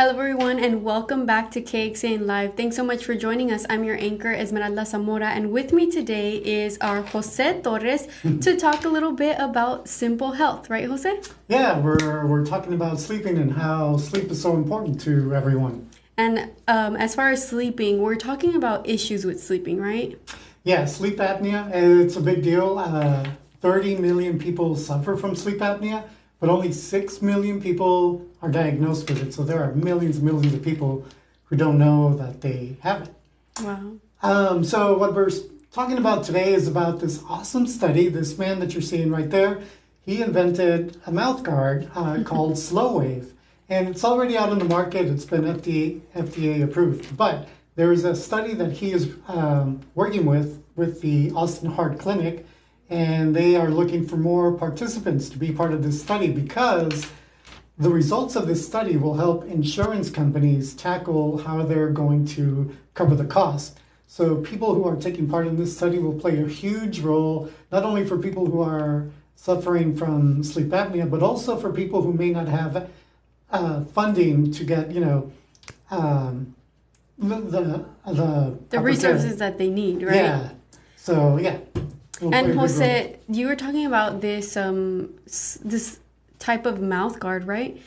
Hello, everyone, and welcome back to KXAN Live. Thanks so much for joining us. I'm your anchor, Esmeralda Zamora, and with me today is our Jose Torres to talk a little bit about simple health. Right, Jose? Yeah, we're talking about sleeping and how sleep is so important to everyone. And as far as sleeping, we're talking about issues with sleeping, right? Yeah, sleep apnea, it's a big deal. 30 million people suffer from sleep apnea, but only 6 million people are diagnosed with it. So there are millions and millions of people who don't know that they have it. Wow. So what we're talking about today is about this awesome study. This man that you're seeing right there, he invented a mouth guard called Slow Wave, and it's already out on the market. It's been FDA approved. But there is a study that he is working with the Austin Heart Clinic, and they are looking for more participants to be part of this study because the results of this study will help insurance companies tackle how they're going to cover the cost. So people who are taking part in this study will play a huge role, not only for people who are suffering from sleep apnea, but also for people who may not have funding to get, The proper care. resources that they need, right? Yeah. So yeah. It'll play a And big role. Jose, you were talking about this type of mouth guard, right?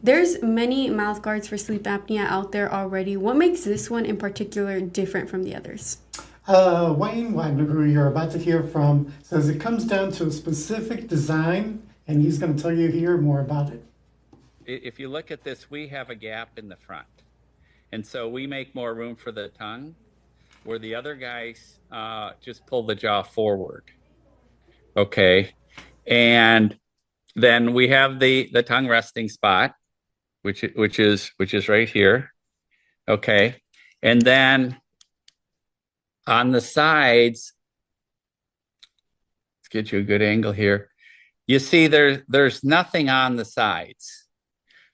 There's many mouth guards for sleep apnea out there already. What makes this one in particular different from the others? Wayne Wagner, who you're about to hear from, says it comes down to a specific design, and he's going to tell you here more about it. If you look at this, we have a gap in the front. And so we make more room for the tongue, where the other guys just pull the jaw forward. Okay. And then we have the tongue resting spot, which is right here. Okay. And then on the sides, let's get you a good angle here. You see there's nothing on the sides.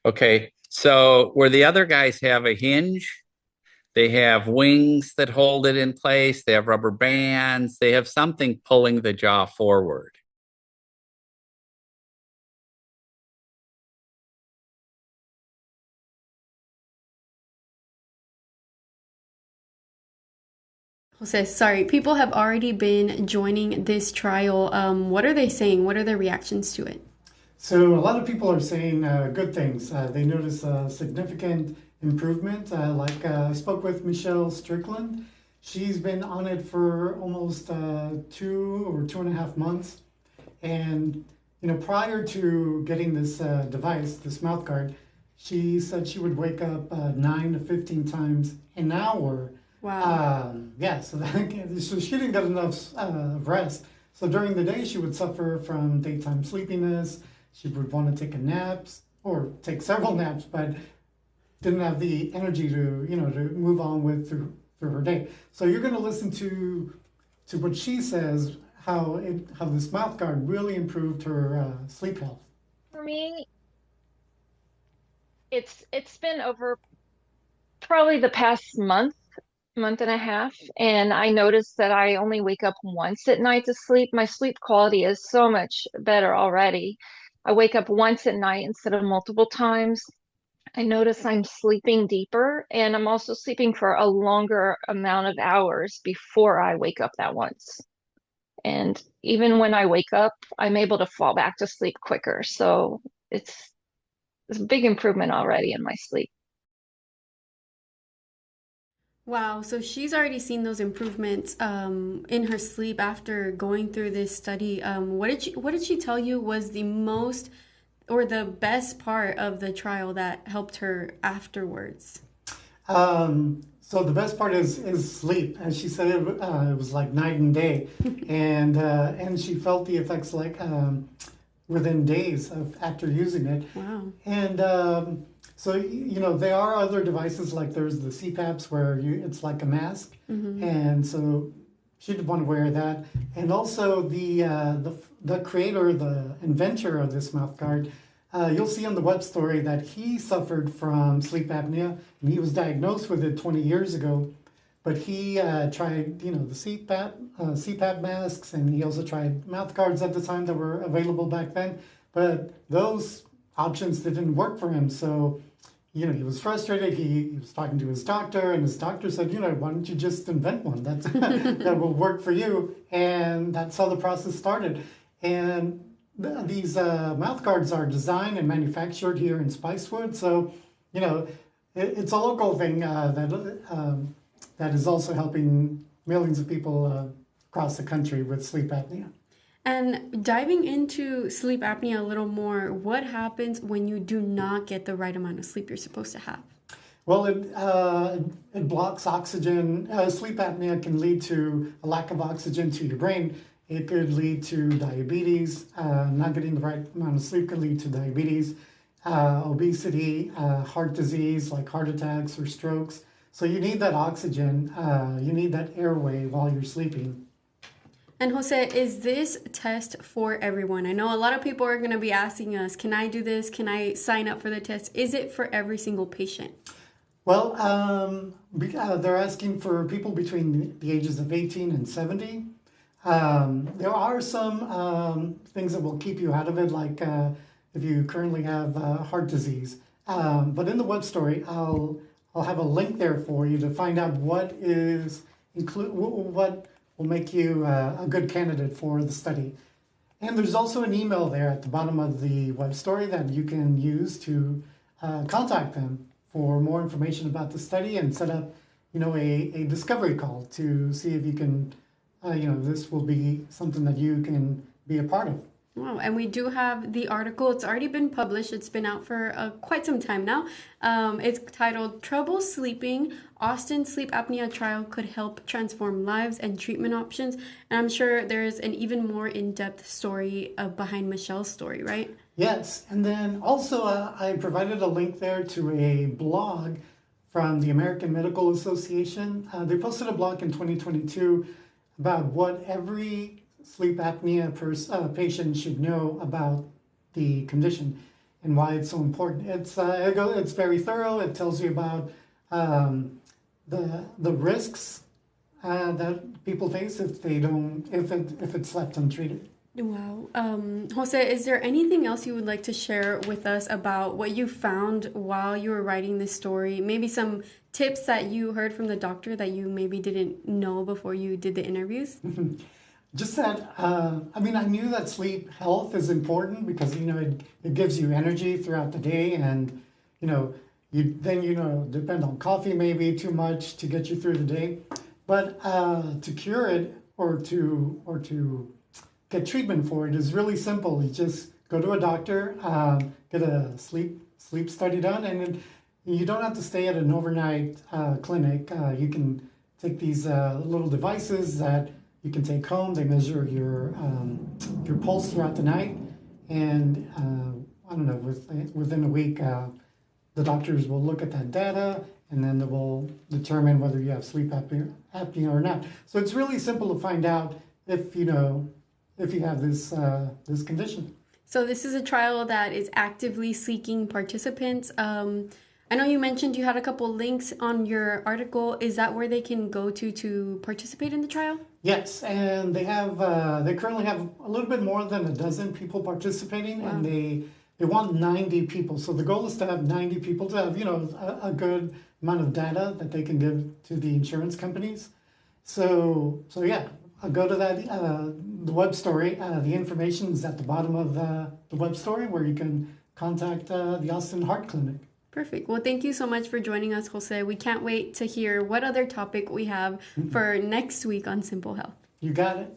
Okay, so where the other guys have a hinge, they have wings that hold it in place, they have rubber bands, they have something pulling the jaw forward. Jose, sorry, people have already been joining this trial. What are they saying? What are their reactions to it? So a lot of people are saying good things. They notice a significant improvement. I spoke with Michelle Strickland. She's been on it for almost 2 or 2.5 months. And prior to getting this device, this mouth guard, she said she would wake up 9 to 15 times an hour. Wow. Yeah, so she didn't get enough rest. So during the day, she would suffer from daytime sleepiness. She would want to take a naps or take several naps, but didn't have the energy to move on with through her day. So you're going to listen to what she says, how this mouth guard really improved her sleep health. For me, it's been over probably the past month and a half, and I noticed that I only wake up once at night to sleep. My sleep quality is so much better already. I wake up once at night instead of multiple times. I notice I'm sleeping deeper, and I'm also sleeping for a longer amount of hours before I wake up that once. And even when I wake up, I'm able to fall back to sleep quicker. So it's a big improvement already in my sleep. Wow, so she's already seen those improvements in her sleep after going through this study. What did she tell you was the most or the best part of the trial that helped her afterwards? So the best part is sleep, and she said it was like night and day, and she felt the effects like within days of after using it. Wow. And so there are other devices like there's the CPAPs where it's like a mask, and so she did want to wear that. And also the creator, the inventor of this mouth guard, you'll see on the web story that he suffered from sleep apnea, and he was diagnosed with it 20 years ago. But he tried, the CPAP masks, and he also tried mouth guards at the time that were available back then. But those options didn't work for him. So he was frustrated. He was talking to his doctor, and his doctor said, why don't you just invent one that will work for you? And that's how the process started. And these mouth guards are designed and manufactured here in Spicewood. So, it's a local thing that is also helping millions of people across the country with sleep apnea. And diving into sleep apnea a little more, what happens when you do not get the right amount of sleep you're supposed to have? Well, it blocks oxygen. Sleep apnea can lead to a lack of oxygen to your brain. It could lead to diabetes. Not getting the right amount of sleep could lead to diabetes, obesity, heart disease like heart attacks or strokes. So you need that oxygen. You need that airway while you're sleeping. And Jose, is this test for everyone? I know a lot of people are going to be asking us, can I do this? Can I sign up for the test? Is it for every single patient? Well, they're asking for people between the ages of 18 and 70. There are some things that will keep you out of it, like if you currently have heart disease. But in the web story, I'll have a link there for you to find out what will make you a good candidate for the study. And there's also an email there at the bottom of the web story that you can use to contact them for more information about the study and set up, a discovery call to see if you can, this will be something that you can be a part of. Wow, and we do have the article. It's already been published. It's been out for quite some time now. It's titled Trouble Sleeping, Austin Sleep Apnea Trial Could Help Transform Lives and Treatment Options. And I'm sure there's an even more in-depth story behind Michelle's story, right? Yes, and then also I provided a link there to a blog from the American Medical Association. They posted a blog in 2022 about what every sleep apnea patient should know about the condition and why it's so important. It's very thorough. It tells you about the risks that people face if it's left untreated. Wow. Jose, is there anything else you would like to share with us about what you found while you were writing this story? Maybe some tips that you heard from the doctor that you maybe didn't know before you did the interviews? Just that, I knew that sleep health is important because, it gives you energy throughout the day and, you depend on coffee maybe too much to get you through the day. But to cure it or to get treatment for it is really simple. You just go to a doctor, get a sleep study done, and you don't have to stay at an overnight clinic. You can take these little devices that you can take home. They measure your pulse throughout the night, and within a week, the doctors will look at that data, and then they will determine whether you have sleep apnea or not. So it's really simple to find out if you have this condition. So this is a trial that is actively seeking participants. I know you mentioned you had a couple links on your article. Is that where they can go to participate in the trial? Yes, and they currently have a little bit more than a dozen people participating. Wow. And they want 90 people. So the goal is to have 90 people to have, a good amount of data that they can give to the insurance companies. So yeah, I'll go to that, the web story. The information is at the bottom of the web story where you can contact the Austin Heart Clinic. Perfect. Well, thank you so much for joining us, Jose. We can't wait to hear what other topic we have for next week on Simple Health. You got it.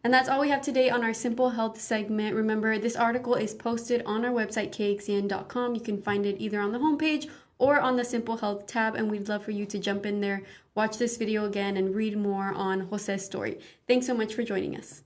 And that's all we have today on our Simple Health segment. Remember, this article is posted on our website, kxen.com. You can find it either on the homepage or on the Simple Health tab, and we'd love for you to jump in there, watch this video again, and read more on Jose's story. Thanks so much for joining us.